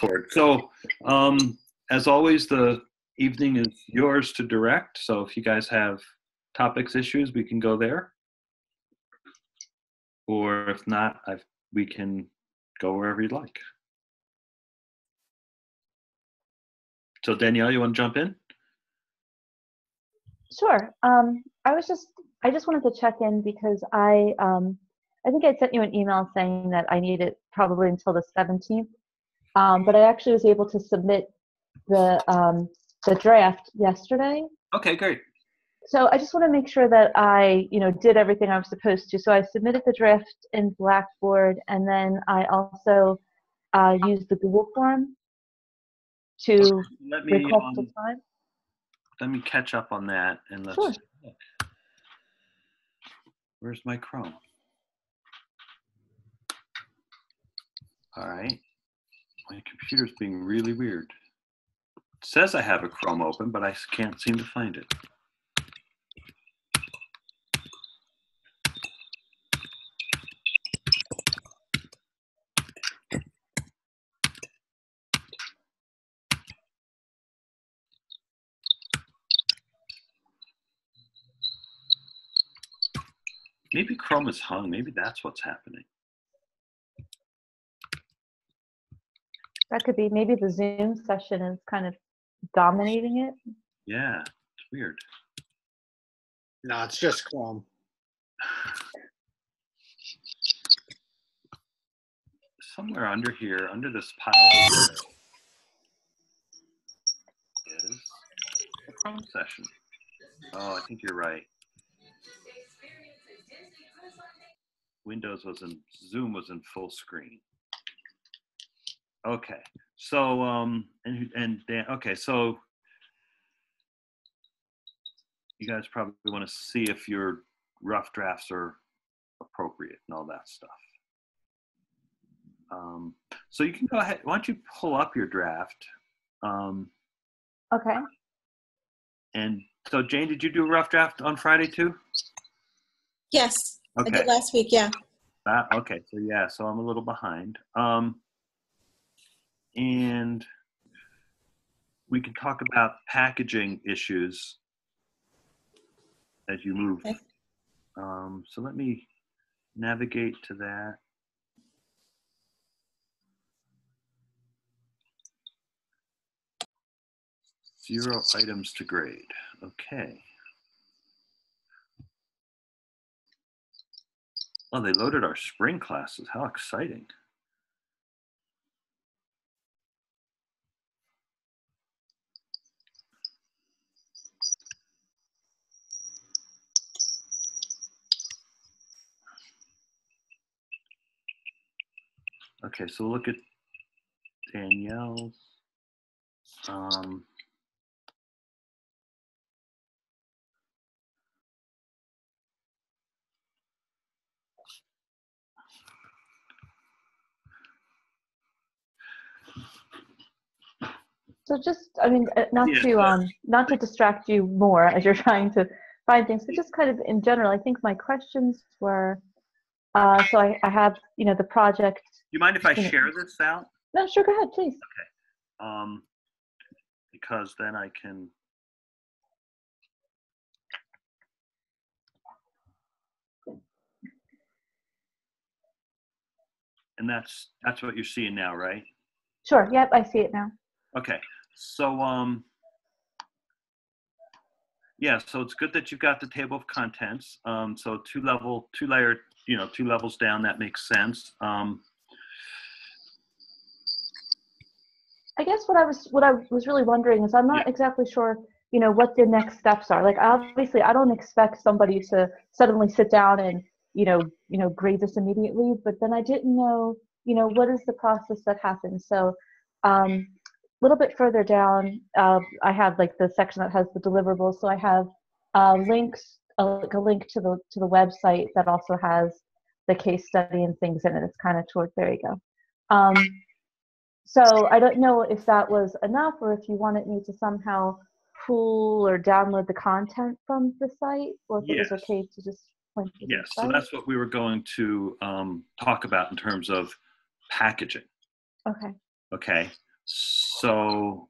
forward. So, as always, the evening is yours to direct. So if you guys have topics, issues, we can go there. Or if not, we can go wherever you'd like. So Danielle, you want to jump in? Sure. I just wanted to check in because I think I sent you an email saying that I need it probably until the 17th. But I actually was able to submit the draft yesterday. Okay, great. So I just want to make sure that I, did everything I was supposed to. So I submitted the draft in Blackboard, and then I also used the Google form to request a time. Let me catch up on that, and let's look. Where's my Chrome? All right. My computer's being really weird. It says I have a Chrome open, but I can't seem to find it. Maybe Chrome is hung. Maybe that's what's happening. That could be. Maybe the Zoom session is kind of dominating it. Yeah, it's weird. No, it's just Chrome. Somewhere under here, under this pile, is a Chrome session. Oh, I think you're right. Zoom was in full screen. Okay, so okay, so you guys probably want to see if your rough drafts are appropriate and all that stuff. So you can go ahead. Why don't you pull up your draft? Okay. And so Jane, did you do a rough draft on Friday too? Yes, okay. I did last week, yeah. Okay, so yeah, so I'm a little behind. And we can talk about packaging issues as you move. Okay. So let me navigate to that. Zero items to grade. Okay. Oh, they loaded our spring classes. How exciting. Okay, so look at Danielle's. So just, I mean, not to distract you more as you're trying to find things, but just kind of in general, I think my questions were, so I have, the project. Do you mind if I share this out? No, sure, go ahead, please. Okay. Because then I can. And that's what you're seeing now, right? Sure. Yep, I see it now. Okay. So yeah, so it's good that you've got the table of contents. So two levels down, that makes sense. I guess what I was really wondering is I'm not exactly sure, what the next steps are. Like, obviously I don't expect somebody to suddenly sit down and, grade this immediately, but then I didn't know, what is the process that happens. So a little bit further down, I have like the section that has the deliverables. So I have links, like a link to the website that also has the case study and things in it. It's kind of towards, there you go. So I don't know if that was enough or if you wanted me to somehow pull or download the content from the site, or if it was okay to just point to the Yes, site. so that's what we were going to talk about in terms of packaging. Okay. Okay. So,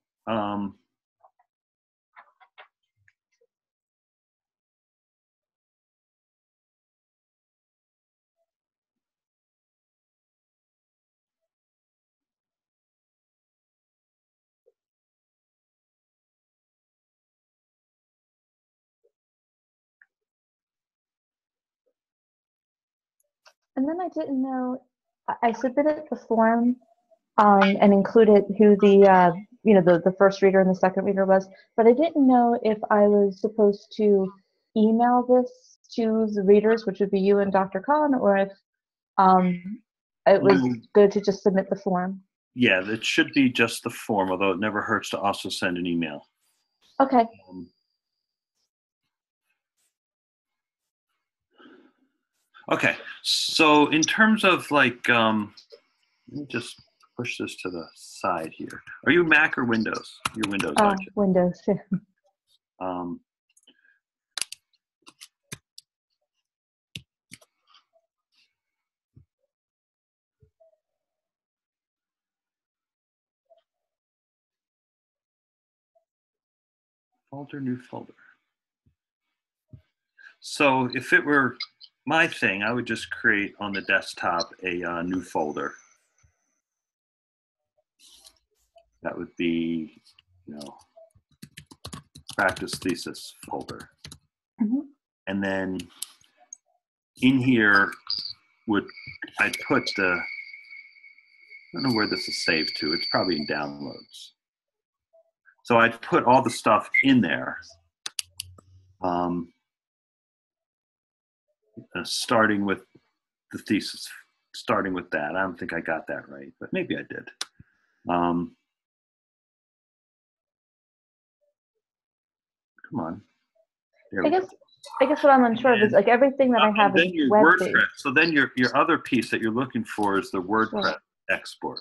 And then I didn't know, I submitted the form and included who the, the first reader and the second reader was, but I didn't know if I was supposed to email this to the readers, which would be you and Dr. Khan, or if it was No. good to just submit the form. yeah, it should be just the form, although it never hurts to also send an email. Okay. Okay, so in terms of like, let me just push this to the side here. Are you Mac or Windows? You're Windows, aren't you? Windows. Folder, new folder. So if it were my thing, I would just create on the desktop a new folder. That would be, practice thesis folder. Mm-hmm. And then in here I'd put I don't know where this is saved to. It's probably in downloads. So I'd put all the stuff in there, starting with the thesis, starting with that. I don't think I got that right, but maybe I did. Come on. There I guess what I'm unsure of is like everything that I have is web-based. So then your other piece that you're looking for is the WordPress export.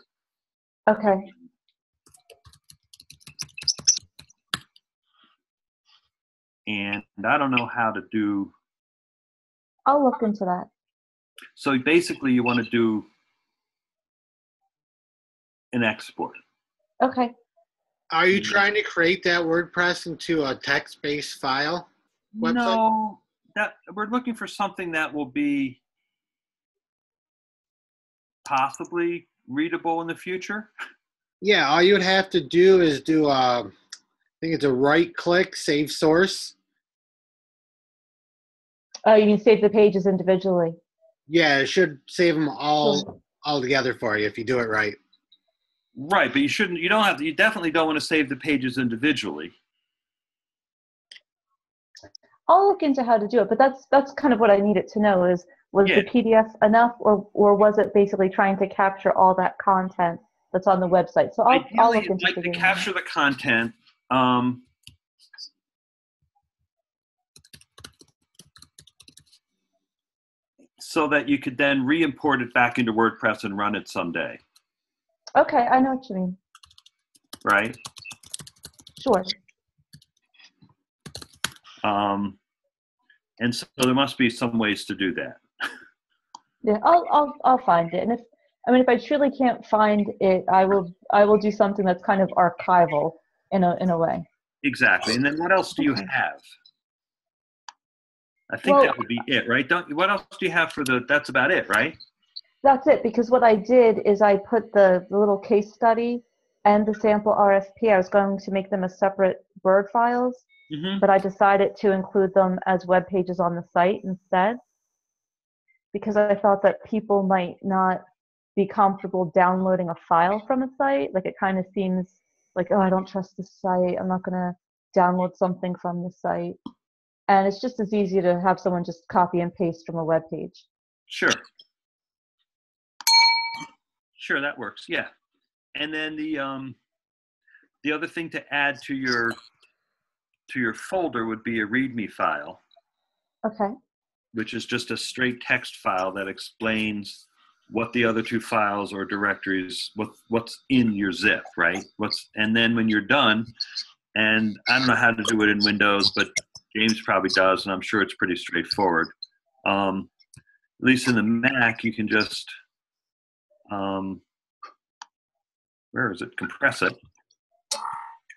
Okay. And I don't know how to do. I'll look into that. So basically you want to do an export. Okay. Are you trying to create that WordPress into a text-based file website? No, that we're looking for something that will be possibly readable in the future. Yeah, all you would have to do is do, I think it's a right-click, save source. Oh, you mean save the pages individually? Yeah, it should save them all together for you if you do it right. Right, but you definitely don't want to save the pages individually. I'll look into how to do it, but that's kind of what I needed to know is, was the PDF enough, or was it basically trying to capture all that content that's on the website? So I'll look into like to capture the content. So that you could then re-import it back into WordPress and run it someday. Okay, I know what you mean. Right? Sure. And so there must be some ways to do that. Yeah, I'll find it. And if I truly can't find it, I will do something that's kind of archival in a way. Exactly. And then what else do you have? I think that would be it, right? What else do you have for that's about it, right? That's it, because what I did is I put the little case study and the sample RFP. I was going to make them as separate Word files, but I decided to include them as web pages on the site instead, because I felt that people might not be comfortable downloading a file from a site. Like, it kind of seems like, oh, I don't trust this site. I'm not going to download something from the site. And it's just as easy to have someone just copy and paste from a web page. Sure. Sure, that works. Yeah. And then the other thing to add to your folder would be a README file. Okay. Which is just a straight text file that explains what the other two files or directories, what's in your zip, right? And then when you're done, and I don't know how to do it in Windows, but James probably does, and I'm sure it's pretty straightforward. At least in the Mac, you can just where is it? Compress it,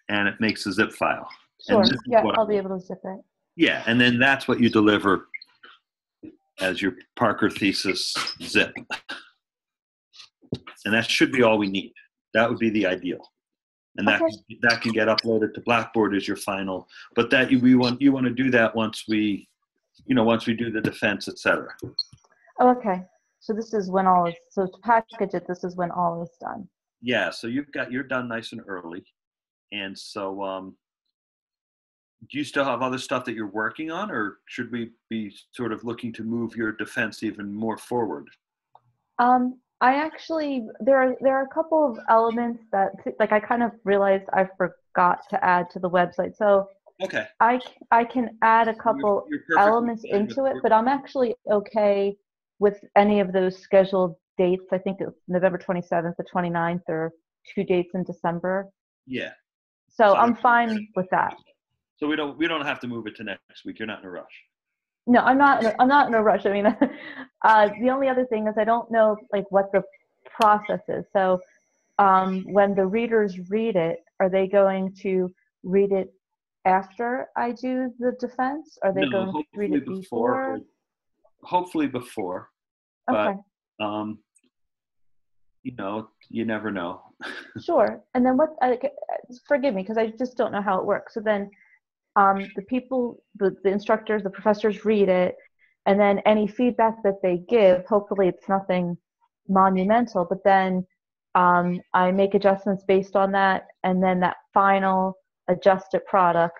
and it makes a zip file. Sure. And this is Yeah, what- I'll be able to zip it. Yeah, and then that's what you deliver as your Parker thesis zip. And that should be all we need. That would be the ideal. And that Okay. that can get uploaded to Blackboard as your final. But that you want to do that once we do the defense, etc. Oh, okay. So this is when all is, so to package it, this is when all is done. Yeah, so you're done nice and early. And so do you still have other stuff that you're working on, or should we be sort of looking to move your defense even more forward? I actually, there are a couple of elements that, like, I kind of realized I forgot to add to the website. So Okay. I can add a couple You're perfectly elements fine with into it, but I'm actually okay with any of those scheduled dates. I think it's November 27th, the 29th, or 2 dates in December. Yeah. So So- I'm fine with that. So we don't have to move it to next week. You're not in a rush. No, I'm not in a rush. I mean, the only other thing is I don't know like what the process is. So when the readers read it, are they going to read it after I do the defense? Are they No, going to read hopefully it before? Hopefully before. But Okay, you never know. sure. And then forgive me because I just don't know how it works. So then the people, the instructors, the professors read it, and then any feedback that they give, hopefully it's nothing monumental, but then I make adjustments based on that, and then that final adjusted product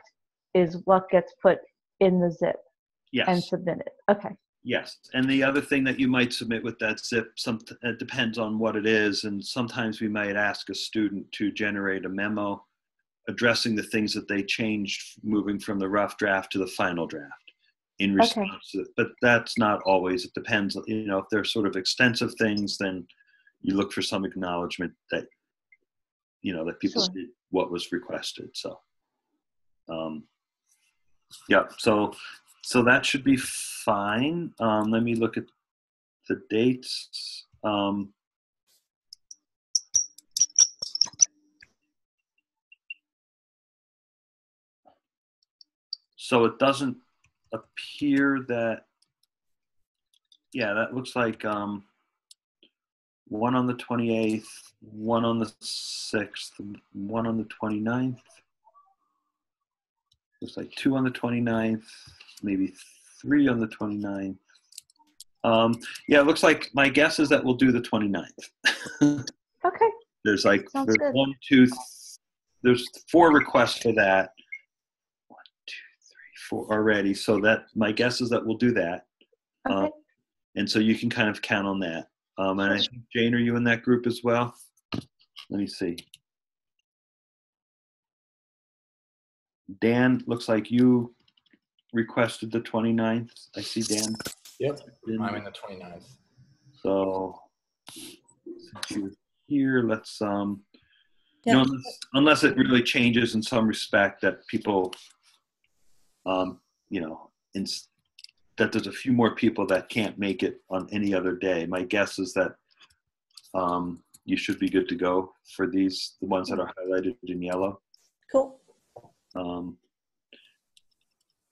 is what gets put in the zip and Yes. submitted. Okay. Yes. And the other thing that you might submit with that zip, it depends on what it is. And sometimes we might ask a student to generate a memo addressing the things that they changed moving from the rough draft to the final draft in response to it. But that's not always. It depends. If they're sort of extensive things, then you look for some acknowledgement that that people Sure. did what was requested. So yeah, so that should be fine. Let me look at the dates. So it doesn't appear that, yeah, that looks like one on the 28th, one on the 6th, one on the 29th. Looks like 2 on the 29th, maybe 3 on the 29th. Yeah, it looks like my guess is that we'll do the 29th. Okay. There's Sounds good. 1, 2, there's 4 requests for that. 1, 2, 3, 4 already. So that my guess is that we'll do that. Okay. And so you can kind of count on that. And I think, Jane, are you in that group as well? Let me see. Dan, looks like you requested the 29th. I see Dan. Yep, I'm in the 29th. So since you're here, let's Yeah. unless it really changes in some respect that people that there's a few more people that can't make it on any other day. My guess is that you should be good to go for the ones that are highlighted in yellow. Cool.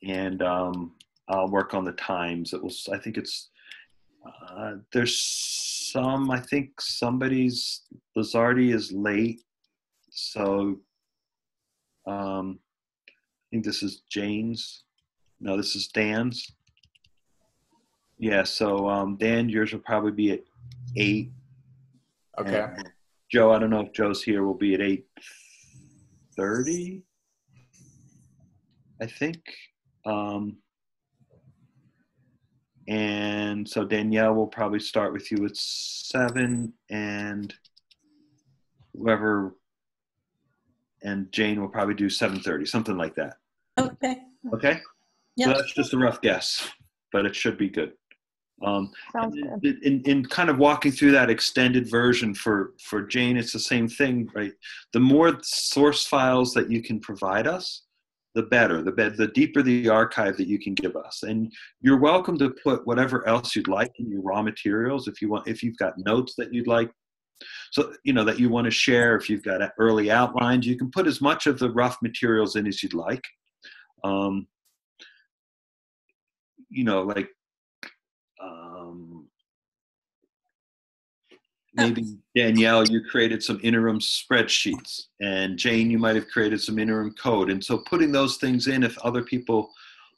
And I'll work on the times. I think it's there's some. I think somebody's Lizardi is late, so I think this is Jane's. No, this is Dan's. Yeah, so Dan, yours will probably be at 8. Okay. And Joe, I don't know if Joe's here. Will be at 8:30, I think. And so Danielle will probably start with you at 7, and whoever, and Jane will probably do 7:30, something like that. Okay. Okay? Yep. So that's just a rough guess, but it should be good. Sounds and good. in kind of walking through that extended version for Jane, it's the same thing, right? The more source files that you can provide us, the better. The deeper the archive that you can give us. And you're welcome to put whatever else you'd like in your raw materials. If you've got notes that you'd like so, that you want to share. If you've got early outlines, you can put as much of the rough materials in as you'd like. Like maybe Danielle, you created some interim spreadsheets, and Jane, you might have created some interim code. And so putting those things in, if other people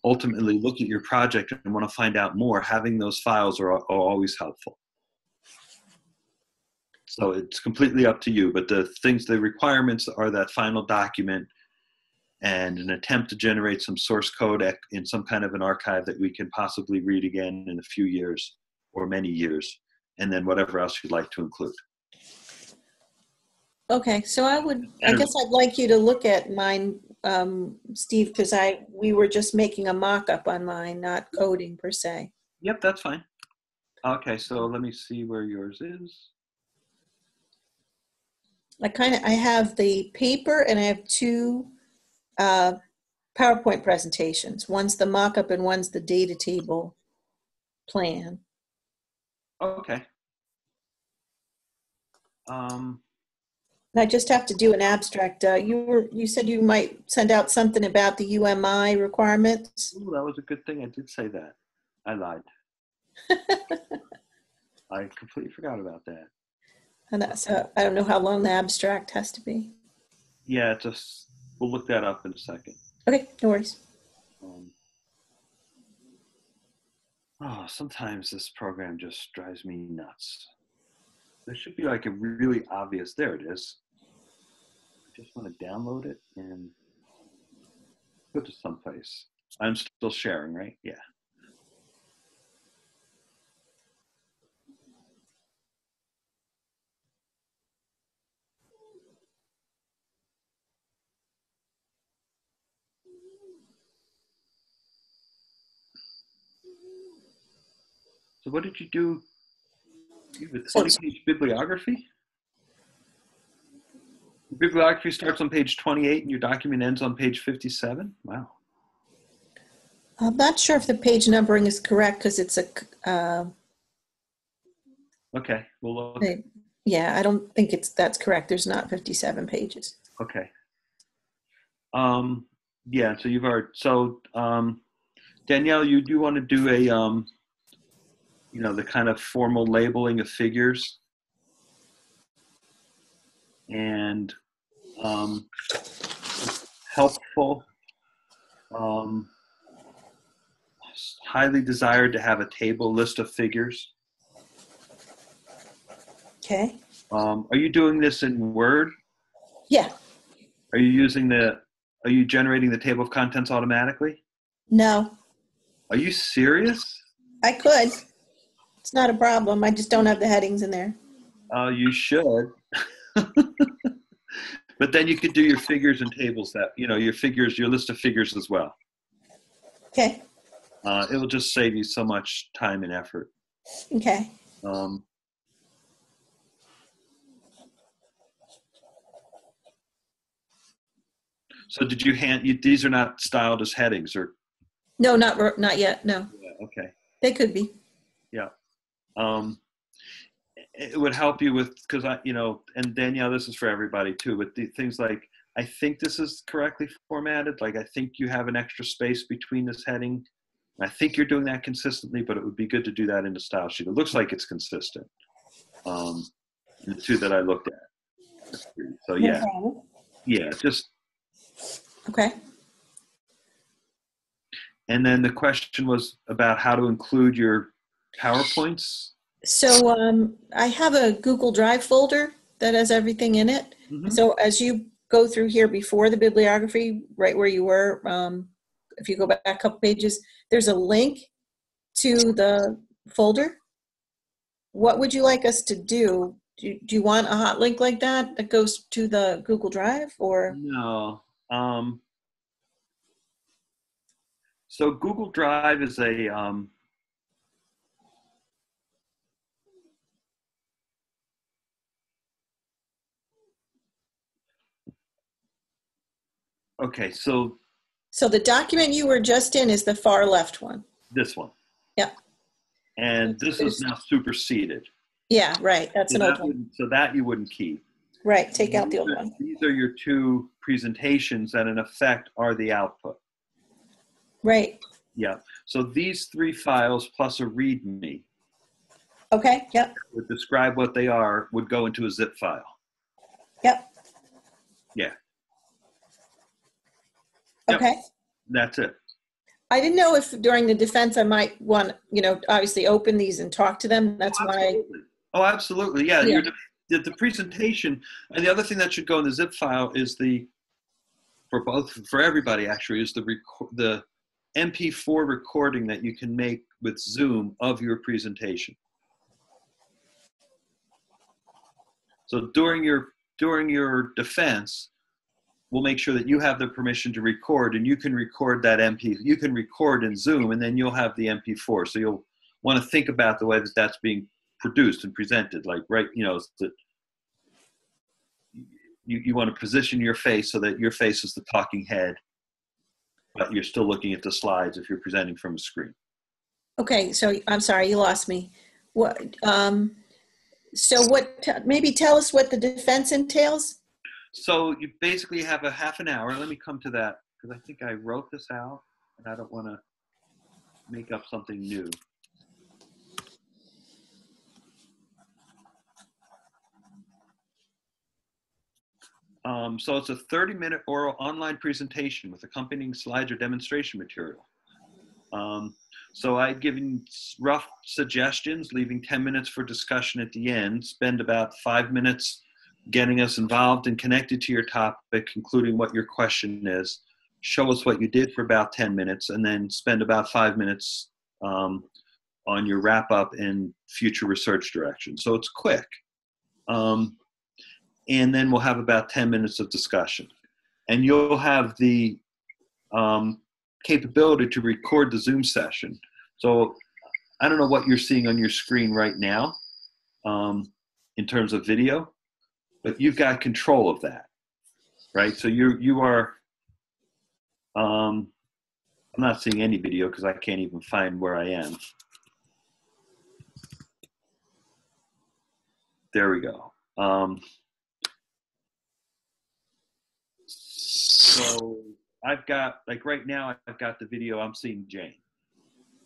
ultimately look at your project and want to find out more, having those files are always helpful. So it's completely up to you, but the requirements are that final document and an attempt to generate some source code in some kind of an archive that we can possibly read again in a few years or many years, and then whatever else you'd like to include. Okay, so I guess I'd like you to look at mine, Steve, because we were just making a mock-up on mine, not coding per se. Yep, that's fine. Okay, so let me see where yours is. I have the paper and I have two PowerPoint presentations. One's the mock-up and one's the data table plan. Okay. I just have to do an abstract. You said you might send out something about the UMI requirements. Ooh, that was a good thing. I did say that. I lied. I completely forgot about that. And so I don't know how long the abstract has to be. Yeah, we'll look that up in a second. Okay, no worries. Sometimes this program just drives me nuts. There should be like a really obvious, there it is. I just want to download it and put it someplace. I'm still sharing, right? Yeah. So what did you do? You have a 20-page bibliography? The bibliography starts on page 28 and your document ends on page 57? Wow. I'm not sure if the page numbering is correct because it's a... Okay, we'll look. Yeah, I don't think that's correct. There's not 57 pages. Okay. Yeah, so you've already, Danielle, you do want to do a, the kind of formal labeling of figures and helpful, highly desired to have a table list of figures. Okay. Are you doing this in Word? Yeah. Are you generating the table of contents automatically? No. Are you serious? I could. It's not a problem. I just don't have the headings in there. You should. But then you could do your figures and tables your list of figures as well. Okay. It will just save you so much time and effort. Okay. So did these are not styled as headings or? No, not yet. No. Yeah, okay. They could be. Yeah. It would help you because and Danielle, this is for everybody too, but the things like, I think this is correctly formatted. Like, I think you have an extra space between this heading. I think you're doing that consistently, but it would be good to do that in the style sheet. It looks like it's consistent. The two that I looked at. So yeah. No. Yeah, just. Okay. And then the question was about how to include your PowerPoints. So I have a Google Drive folder that has everything in it. Mm-hmm. So as you go through here before the bibliography, right where you were, if you go back a couple pages, there's a link to the folder. What would you like us to do? Do you want a hot link like that goes to the Google Drive or? No. So Google Drive is a okay, so the document you were just in is the far left one. this one. Yeah. And this is now superseded. Yeah, right. That's So an old one. so that you wouldn't keep. Right. Take out the old one. These are your two presentations that in effect are the output. Right. Yeah. So these three files plus a README Okay. Yep. would describe what they are, would go into a zip file. Yep. Yeah. Okay. Yep. That's it. I didn't know if during the defense I might want, obviously open these and talk to them. That's why. Absolutely. Oh, absolutely. Yeah. Yeah. The presentation, and the other thing that should go in the zip file is for everybody actually, is the MP4 recording that you can make with Zoom of your presentation. So during your defense, we'll make sure that you have the permission to record, and you can record you can record in Zoom, and then you'll have the MP4. So you'll want to think about the way that that's being produced and presented, like, right, that you want to position your face so that your face is the talking head, but you're still looking at the slides if you're presenting from a screen. Okay. So I'm sorry, you lost me. What, maybe tell us what the defense entails? So you basically have a half an hour. Let me come to that because I think I wrote this out and I don't want to make up something new. So it's a 30-minute oral online presentation with accompanying slides or demonstration material. So I'd given rough suggestions, leaving 10 minutes for discussion at the end, spend about 5 minutes getting us involved and connected to your topic, including what your question is, show us what you did for about 10 minutes, and then spend about 5 minutes on your wrap up and future research direction. So it's quick. And then we'll have about 10 minutes of discussion. And you'll have the capability to record the Zoom session. So I don't know what you're seeing on your screen right now in terms of video, but you've got control of that, right? So you are, I'm not seeing any video because I can't even find where I am. There we go. So I've got, like right now, I've got the video, I'm seeing Jane,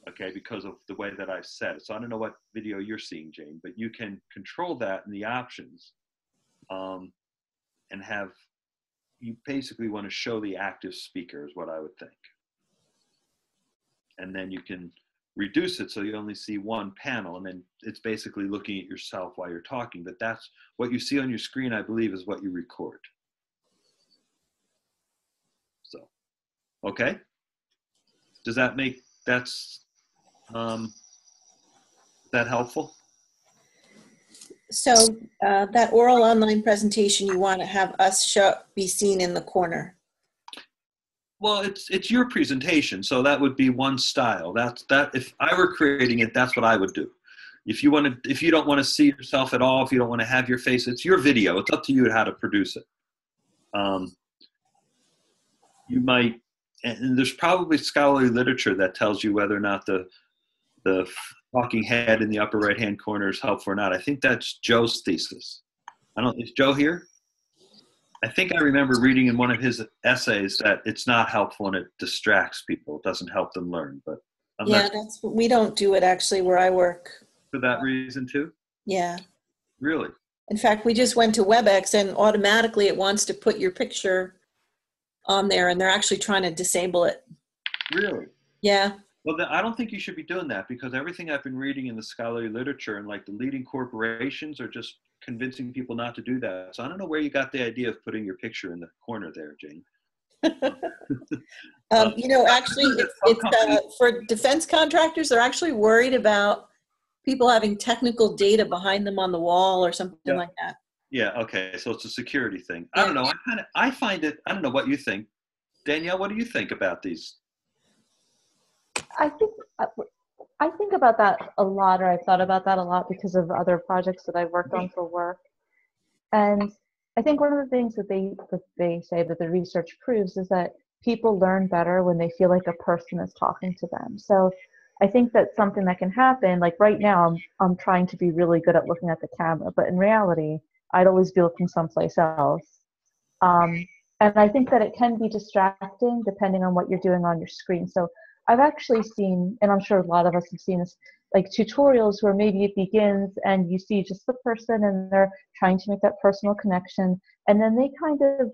okay, because of the way that I set it. So I don't know what video you're seeing, Jane, but you can control that in the options and you basically want to show the active speaker is what I would think. And then you can reduce it so you only see one panel, and then it's basically looking at yourself while you're talking. But that's what you see on your screen, I believe, is what you record. So, okay. Does that make, that helpful? So that oral online presentation, you want to have us be seen in the corner. Well, it's your presentation, so that would be one style. If I were creating it, that's what I would do. If you don't want to see yourself at all, if you don't want to have your face, it's your video. It's up to you how to produce it. You might, and there's probably scholarly literature that tells you whether or not the talking head in the upper right-hand corner is helpful or not. I think that's Joe's thesis. Is Joe here? I think I remember reading in one of his essays that it's not helpful and it distracts people. It doesn't help them learn. But we don't do it actually where I work. For that reason too? Yeah. Really? In fact, we just went to WebEx and automatically it wants to put your picture on there, and they're actually trying to disable it. Really? Yeah. Well, I don't think you should be doing that, because everything I've been reading in the scholarly literature and like the leading corporations are just convincing people not to do that. So I don't know where you got the idea of putting your picture in the corner there, Jane. Actually, it's for defense contractors, they're actually worried about people having technical data behind them on the wall or something like that. Yeah, okay, so it's a security thing. Yeah. I don't know, I find it, I don't know what you think. Danielle, what do you think about these? I think about that a lot, or I've thought about that a lot because of other projects that I've worked on for work. And I think one of the things that they say that the research proves is that people learn better when they feel like a person is talking to them. So I think that's something that can happen. Like right now, I'm trying to be really good at looking at the camera, but in reality, I'd always be looking someplace else. And I think that it can be distracting depending on what you're doing on your screen. So I've actually seen, and I'm sure a lot of us have seen this, like tutorials where maybe it begins and you see just the person and they're trying to make that personal connection, and then they kind of,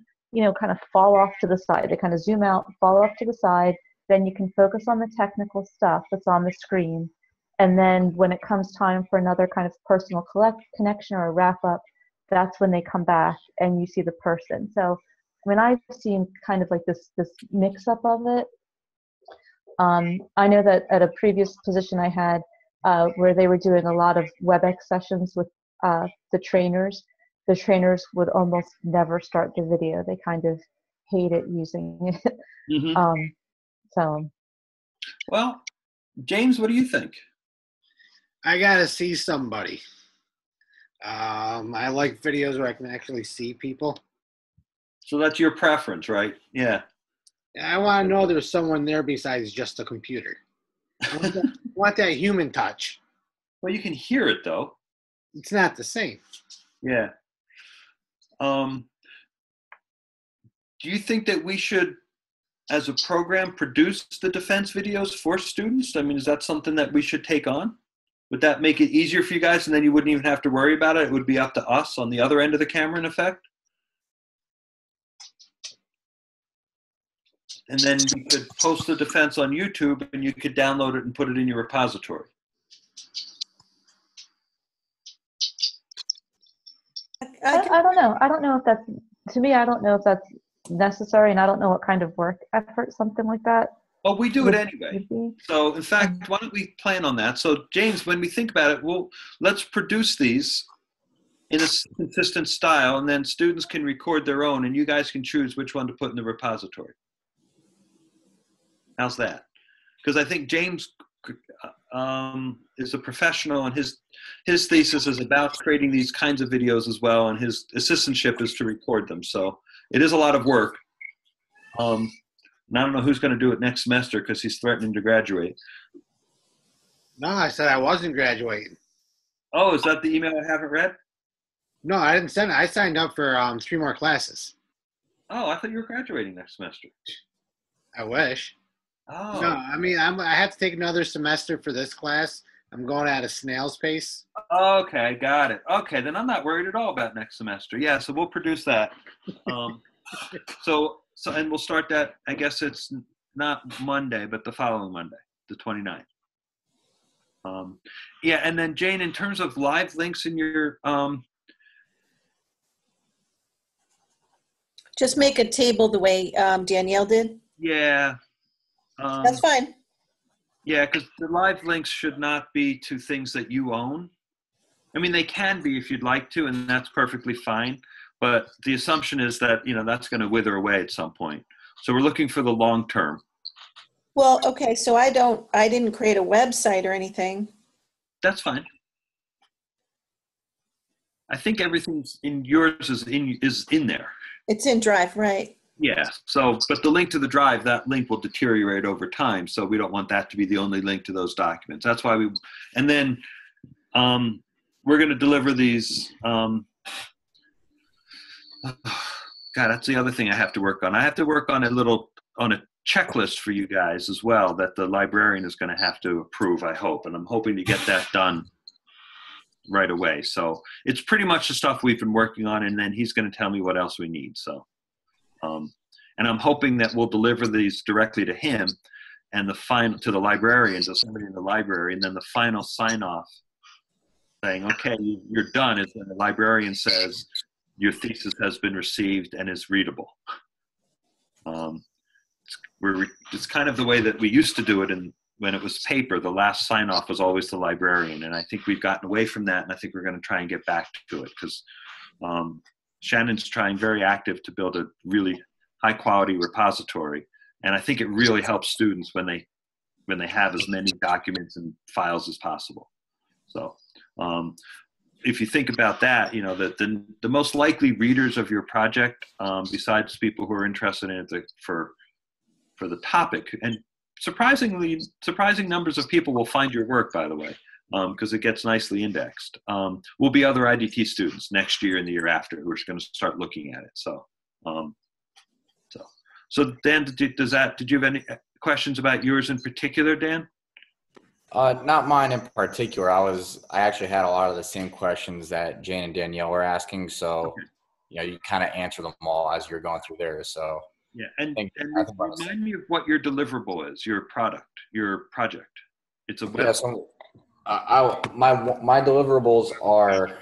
kind of fall off to the side. They kind of zoom out, fall off to the side. Then you can focus on the technical stuff that's on the screen. And then when it comes time for another kind of personal connection or a wrap up, that's when they come back and you see the person. So, I mean, I've seen kind of like this mix up of it. I know that at a previous position I had where they were doing a lot of WebEx sessions with the trainers would almost never start the video. They kind of hated using it. Mm-hmm. So, well, James, what do you think? I gotta see somebody. I like videos where I can actually see people. So that's your preference, right? Yeah. I want to know there's someone there besides just a computer. I want that human touch. Well, you can hear it though. It's not the same. Yeah. Do you think that we should, as a program, produce the defense videos for students? I mean, is that something that we should take on? Would that make it easier for you guys, and then you wouldn't even have to worry about it? It would be up to us on the other end of the camera, in effect? And then you could post the defense on YouTube, and you could download it and put it in your repository. I don't know. I don't know if that's, to me, I don't know if that's necessary, and I don't know what kind of work effort something like that. Well, we do it anyway. So, in fact, why don't we plan on that? So, James, when we think about it, let's produce these in a consistent style, and then students can record their own, and you guys can choose which one to put in the repository. How's that? Because I think James is a professional, and his thesis is about creating these kinds of videos as well, and his assistantship is to record them. So it is a lot of work. And I don't know who's going to do it next semester because he's threatening to graduate. No, I said I wasn't graduating. Oh, is that the email I haven't read? No, I didn't send it. I signed up for 3 more classes. Oh, I thought you were graduating next semester. I wish. Oh. No, I mean, I have to take another semester for this class. I'm going at a snail's pace. Okay, got it. Okay, then I'm not worried at all about next semester. Yeah, so we'll produce that. So and we'll start that, I guess it's not Monday, but the following Monday, the 29th. Yeah, and then Jane, in terms of live links in your just make a table the way Danielle did. Yeah. That's fine. Yeah, because the live links should not be to things that you own. I mean, they can be if you'd like to, and that's perfectly fine. But the assumption is that, that's going to wither away at some point. So we're looking for the long term. Well, okay, so I didn't create a website or anything. That's fine. I think everything's in yours is in there. It's in Drive, right? Yeah. So, but the link to the drive, that link will deteriorate over time. So we don't want that to be the only link to those documents. That's why and then we're going to deliver these. God, that's the other thing I have to work on. I have to work on a checklist for you guys as well that the librarian is going to have to approve, I hope. And I'm hoping to get that done right away. So it's pretty much the stuff we've been working on, and then he's going to tell me what else we need. So, and I'm hoping that we'll deliver these directly to him and to the librarian, to somebody in the library, and then the final sign off saying, okay, you're done, is when the librarian says, your thesis has been received and is readable. It's kind of the way that we used to do it, and when it was paper, the last sign-off was always the librarian, and I think we've gotten away from that, and I think we're going to try and get back to it, because Shannon's trying very active to build a really high-quality repository, and I think it really helps students when they have as many documents and files as possible. So if you think about that, the most likely readers of your project, besides people who are interested in it for the topic, and surprising numbers of people will find your work, by the way, because it gets nicely indexed. Will be other IDT students next year and the year after who are going to start looking at it. So Dan, did you have any questions about yours in particular, Dan? Not mine in particular. I actually had a lot of the same questions that Jane and Danielle were asking. So, Okay. You kind of answer them all as you're going through there. So Yeah, and I think remind me of what your deliverable is, your product, your project. It's a web. yeah, so my deliverables are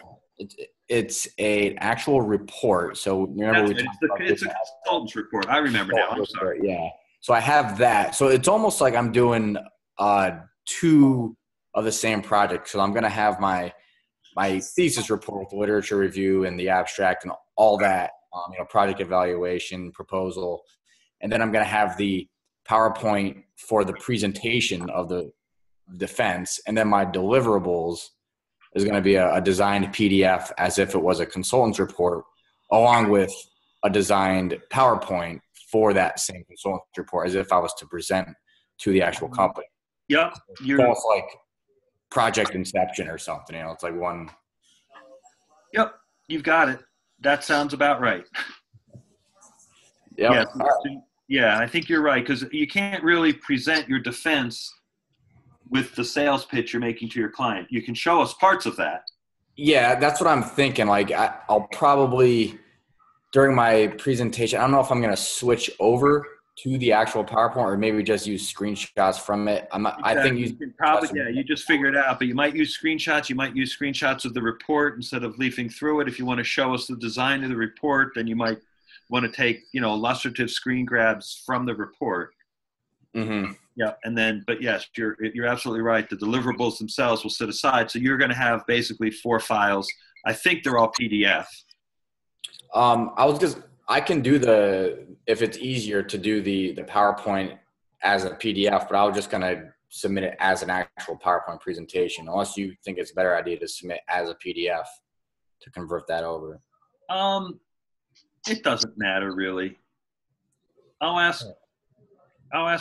it's an actual report. So remember It's a consultant's report. I remember now. I'm sorry. Yeah. So I have that. So it's almost like I'm doing two of the same project. So I'm going to have my thesis report, the literature review, and the abstract, and all that. Project evaluation, proposal, and then I'm going to have the PowerPoint for the presentation of the defense, and then my deliverables is going to be a designed PDF as if it was a consultant's report, along with a designed PowerPoint for that same consultant's report, as if I was to present to the actual company. Yep. It's almost like project inception or something. It's like one. Yep. You've got it. That sounds about right. Yep. Yeah, I think you're right, because you can't really present your defense with the sales pitch you're making to your client. You can show us parts of that. Yeah, that's what I'm thinking. Like I'll probably, during my presentation, I don't know if I'm going to switch over to the actual PowerPoint or maybe just use screenshots from it. I think you can probably, you just figure it out, but you might use screenshots. You might use screenshots of the report instead of leafing through it. If you want to show us the design of the report, then you might want to take, illustrative screen grabs from the report. Mm-hmm. Yeah. And then, but yes, you're absolutely right. The deliverables themselves will sit aside. So you're going to have basically 4 files. I think they're all PDF. I can do if it's easier to do the PowerPoint as a PDF, but I was just going to submit it as an actual PowerPoint presentation, unless you think it's a better idea to submit as a PDF to convert that over. It doesn't matter really. I'll ask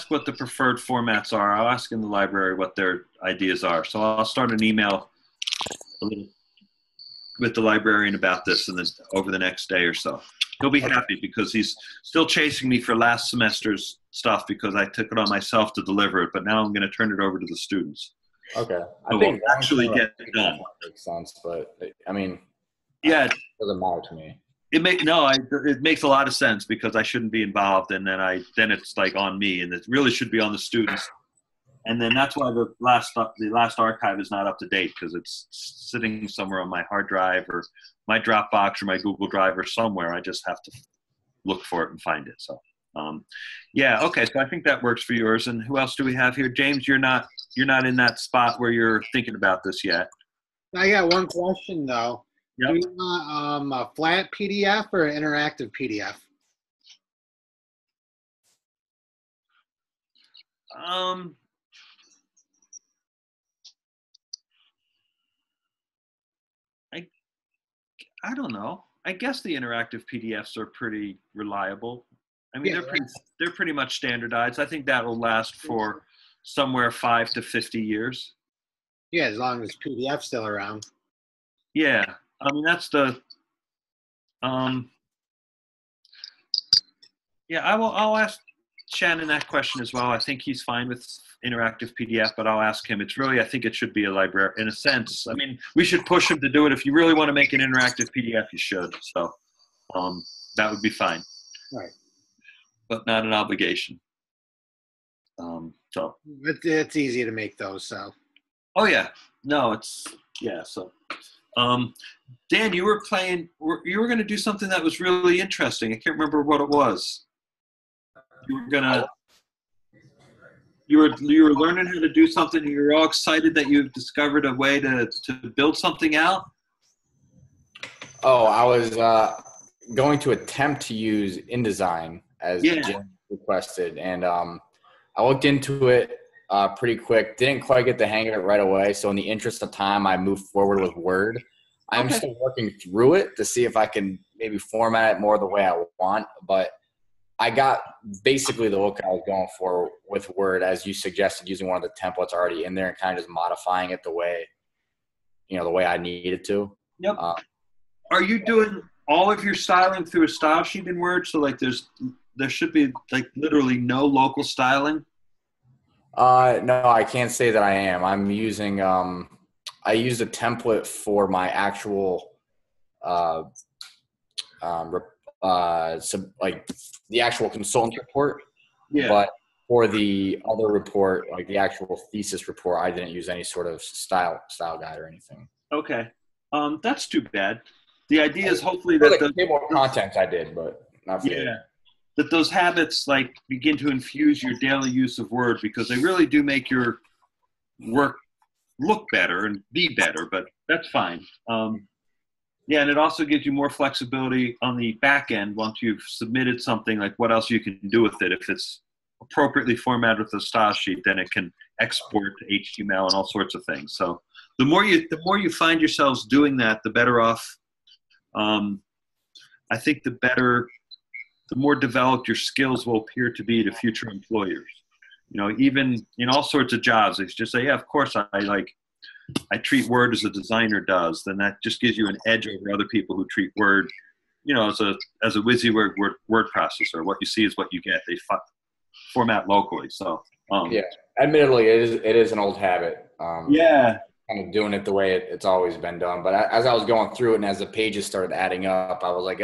what the preferred formats are. I'll ask in the library what their ideas are. So I'll start an email with the librarian about this and then over the next day or so. He'll be happy because he's still chasing me for last semester's stuff because I took it on myself to deliver it, but now I'm going to turn it over to the students. Okay. I think we'll actually get it done. Makes sense, but it doesn't matter to me. It makes a lot of sense because I shouldn't be involved, and then it's like on me, and it really should be on the students. And then that's why the last archive is not up to date, because it's sitting somewhere on my hard drive or my Dropbox or my Google Drive or somewhere. I just have to look for it and find it. So, okay. So I think that works for yours. And who else do we have here? James, you're not in that spot where you're thinking about this yet. I got one question though. Yep. Do you want a flat PDF or an interactive PDF? I don't know. I guess the interactive PDFs are pretty reliable. I mean, they're pretty much standardized. I think that will last for somewhere 5 to 50 years. Yeah, as long as PDF's still around. Yeah, I mean that's the. I'll ask Shannon that question as well. I think he's fine with interactive PDF, but I'll ask him. I think it should be a library in a sense. I mean, we should push him to do it. If you really want to make an interactive PDF, you should. So that would be fine. Right. But not an obligation. So. It's easy to make those, so. Oh yeah. No, so. Dan, you were going to do something that was really interesting. I can't remember what it was. You were learning how to do something, and you were all excited that you've discovered a way to build something out. Oh, I was going to attempt to use InDesign as Jim requested, and I looked into it pretty quick. Didn't quite get the hang of it right away, so in the interest of time, I moved forward with Word. I'm still working through it to see if I can maybe format it more the way I want, but I got basically the look I was going for with Word, as you suggested, using one of the templates already in there and kind of just modifying it the way I needed to. Yep. Are you doing all of your styling through a style sheet in Word? So like there should be like literally no local styling? No, I can't say that I am. I'm using I used a template for my actual like the actual consultant report. Yeah. But for the other report, like the actual thesis report, I didn't use any sort of style guide or anything. Okay. That's too bad. The idea is hopefully For that the table of contents I did, but not for that those habits like begin to infuse your daily use of Word, because they really do make your work look better and be better, but that's fine. Yeah, and it also gives you more flexibility on the back end once you've submitted something, like what else you can do with it. If it's appropriately formatted with a style sheet, then it can export to HTML and all sorts of things. So the more you find yourselves doing that, the better off. I think the more developed your skills will appear to be to future employers. Even in all sorts of jobs, they just say, yeah, of course I treat Word as a designer does. Then that just gives you an edge over other people who treat Word, as a WYSIWYG word processor. What you see is what you get. They format locally. So yeah, admittedly, it is an old habit. Yeah. Kind of doing it the way it's always been done. But as I was going through it and as the pages started adding up, I was like,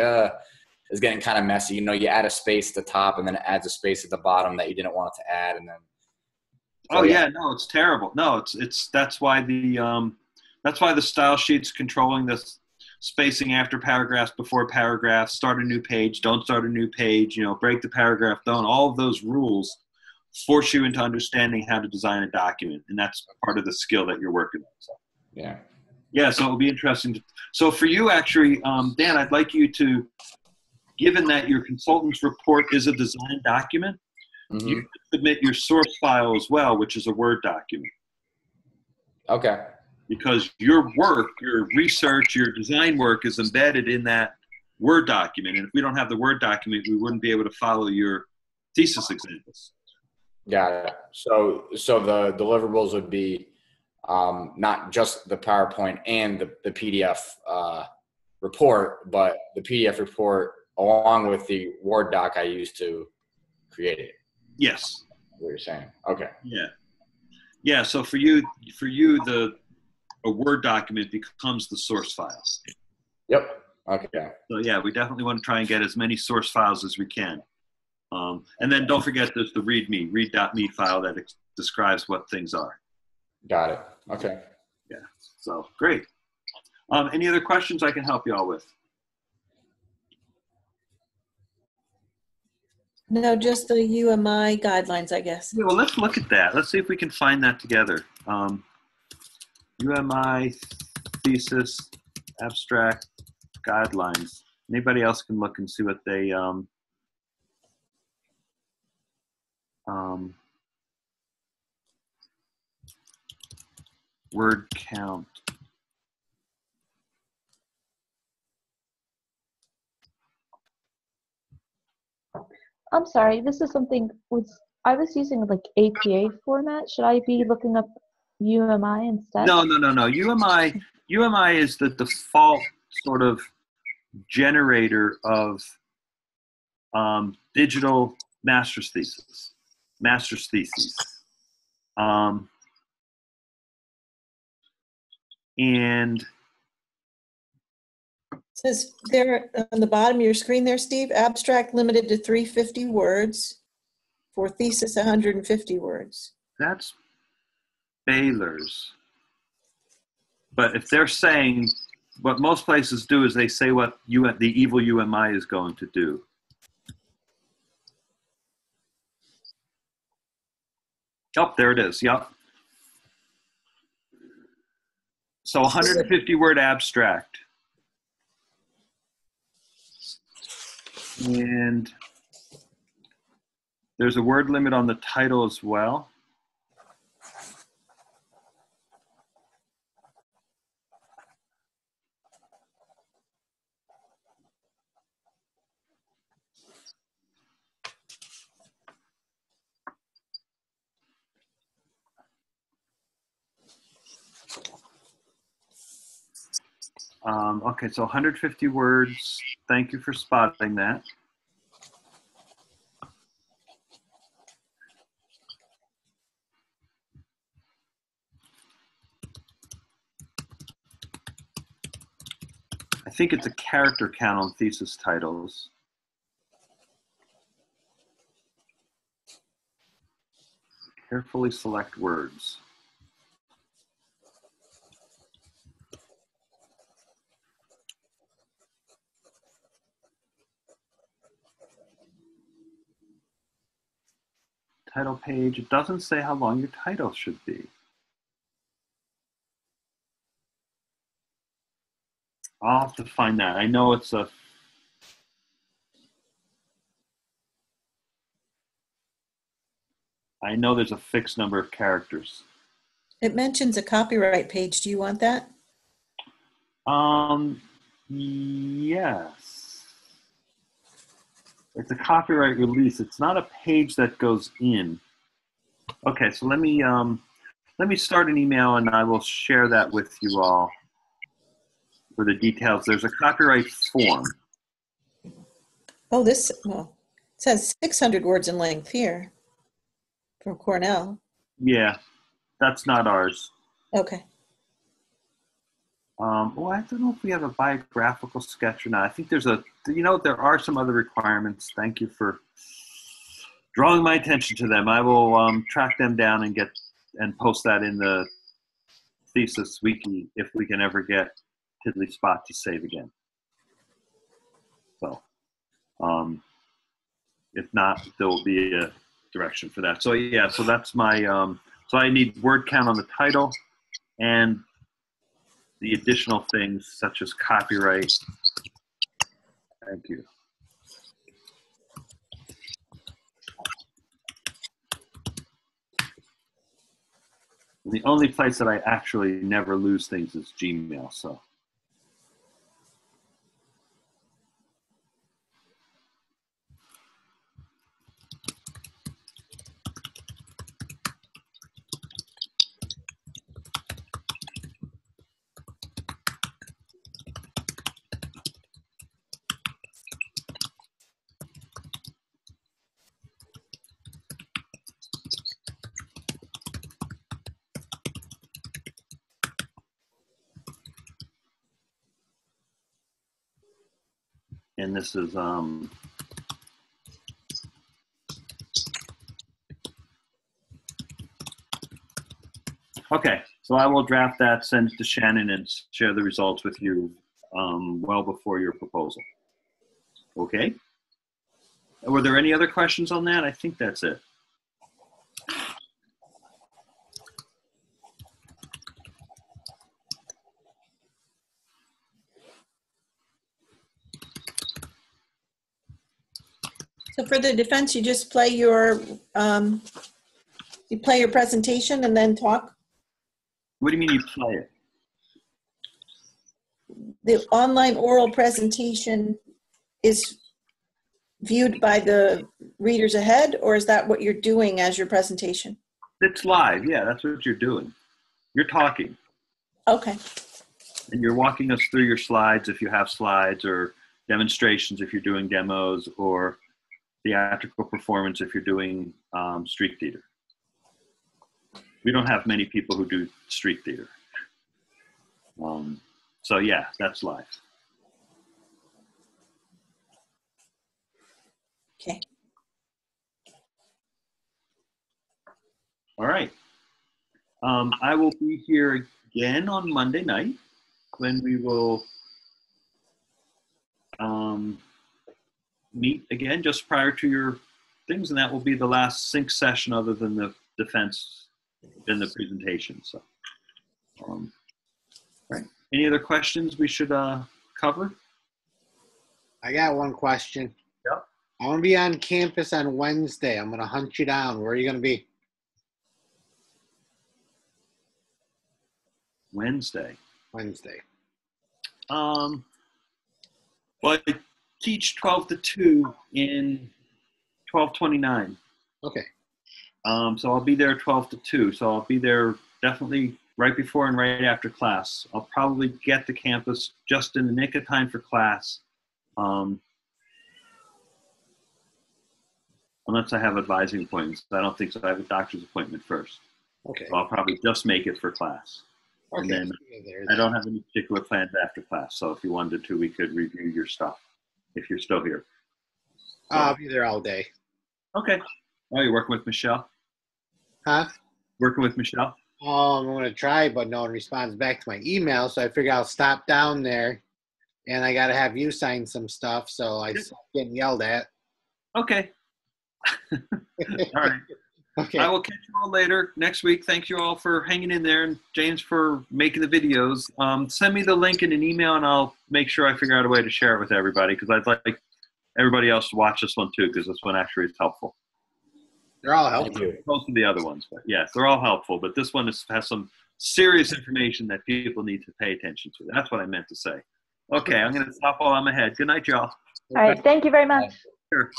it's getting kind of messy. You add a space at the top and then it adds a space at the bottom that you didn't want it to add, and then. So, no, it's terrible. No, that's why the style sheet's controlling the spacing after paragraphs, before paragraphs, start a new page, don't start a new page, break the paragraph down. All of those rules force you into understanding how to design a document, and that's part of the skill that you're working on. So. Yeah, so it'll be interesting. So for you, actually, Dan, I'd like you to, given that your consultant's report is a design document, you submit your source file as well, which is a Word document. Okay. Because your work, your research, your design work is embedded in that Word document. And if we don't have the Word document, we wouldn't be able to follow your thesis examples. Got it. So the deliverables would be not just the PowerPoint and the PDF report, but the PDF report along with the Word doc I used to create it. Yes. What you're saying. Okay. Yeah. Yeah. So for you, a Word document becomes the source file. Yep. Okay. So yeah, we definitely want to try and get as many source files as we can. And then don't forget there's the read.me file that describes what things are. Got it. Okay. Yeah. So great. Any other questions I can help you all with? No, just the UMI guidelines, I guess. Yeah, well, let's look at that. Let's see if we can find that together. UMI thesis abstract guidelines. Anybody else can look and see what they word count. I'm sorry, this is something I was using like APA format. Should I be looking up UMI instead? No. UMI is the default sort of generator of digital master's theses. And It says there on the bottom of your screen there, Steve, abstract limited to 350 words for thesis 150 words. that's Baylor's. But if they're saying, what most places do is they say what the evil UMI is going to do. Oh, there it is. Yep. So 150 word abstract. And there's a word limit on the title as well. Okay, so 150 words. Thank you for spotting that. I think it's a character count on thesis titles. Carefully select words. Title page, it doesn't say how long your title should be. I'll have to find that. I know it's a I know there's a fixed number of characters. It mentions a copyright page. Do you want that? Yes. It's a copyright release. It's not a page that goes in. Okay, so let me start an email and I will share that with you all for the details. There's a copyright form. Oh, this, well, it says 600 words in length here from Cornell. Yeah, that's not ours. Okay. Well, I don't know if we have a biographical sketch or not. I think there's a, there are some other requirements. Thank you for drawing my attention to them. I will track them down and post that in the thesis wiki if we can ever get Tiddly Spot to save again. So, if not, there will be a direction for that. So yeah, so that's my, so I need word count on the title and the additional things such as copyright. Thank you. The only place that I actually never lose things is Gmail, so. And this is, okay, so I will draft that, send it to Shannon, and share the results with you well before your proposal. Okay? Were there any other questions on that? I think that's it. So for the defense, you just play your presentation and then talk? What do you mean you play it? The online oral presentation is viewed by the readers ahead, or is that what you're doing as your presentation? It's live, yeah, that's what you're doing. You're talking. Okay. And you're walking us through your slides if you have slides, or demonstrations if you're doing demos, or theatrical performance if you're doing street theater. We don't have many people who do street theater. So yeah, that's live. Okay. All right. I will be here again on Monday night when we will meet again just prior to your things, and that will be the last sync session other than the defense in the presentation. So, right. Any other questions we should cover? I got one question. Yep. I'm going to be on campus on Wednesday. I'm going to hunt you down. Where are you going to be? Wednesday. Wednesday. Well, I teach 12 to 2 in 1229. Okay. So I'll be there 12 to 2. So I'll be there definitely right before and right after class. I'll probably get to campus just in the nick of time for class. Unless I have advising appointments. I don't think so. I have a doctor's appointment first. Okay. So I'll probably just make it for class. And Okay. then I don't have any particular plans after class. So if you wanted to, we could review your stuff if you're still here. I'll be there all day. Okay. Oh, you're working with Michelle? Huh? Working with Michelle? I'm going to try, but no one responds back to my email. So I figure I'll stop down there, and I got to have you sign some stuff. So I stop getting yelled at. Okay. All right. Okay. I will catch you all later next week. Thank you all for hanging in there, and James for making the videos. Send me the link in an email, and I'll make sure I figure out a way to share it with everybody, because I'd like everybody else to watch this one too, because this one actually is helpful. They're all Thank helpful. you. Most of the other ones, but yes, they're all helpful. But this one has some serious information that people need to pay attention to. That's what I meant to say. Okay, I'm going to stop while I'm ahead. Good night, y'all. All right. Thank you very much. Sure.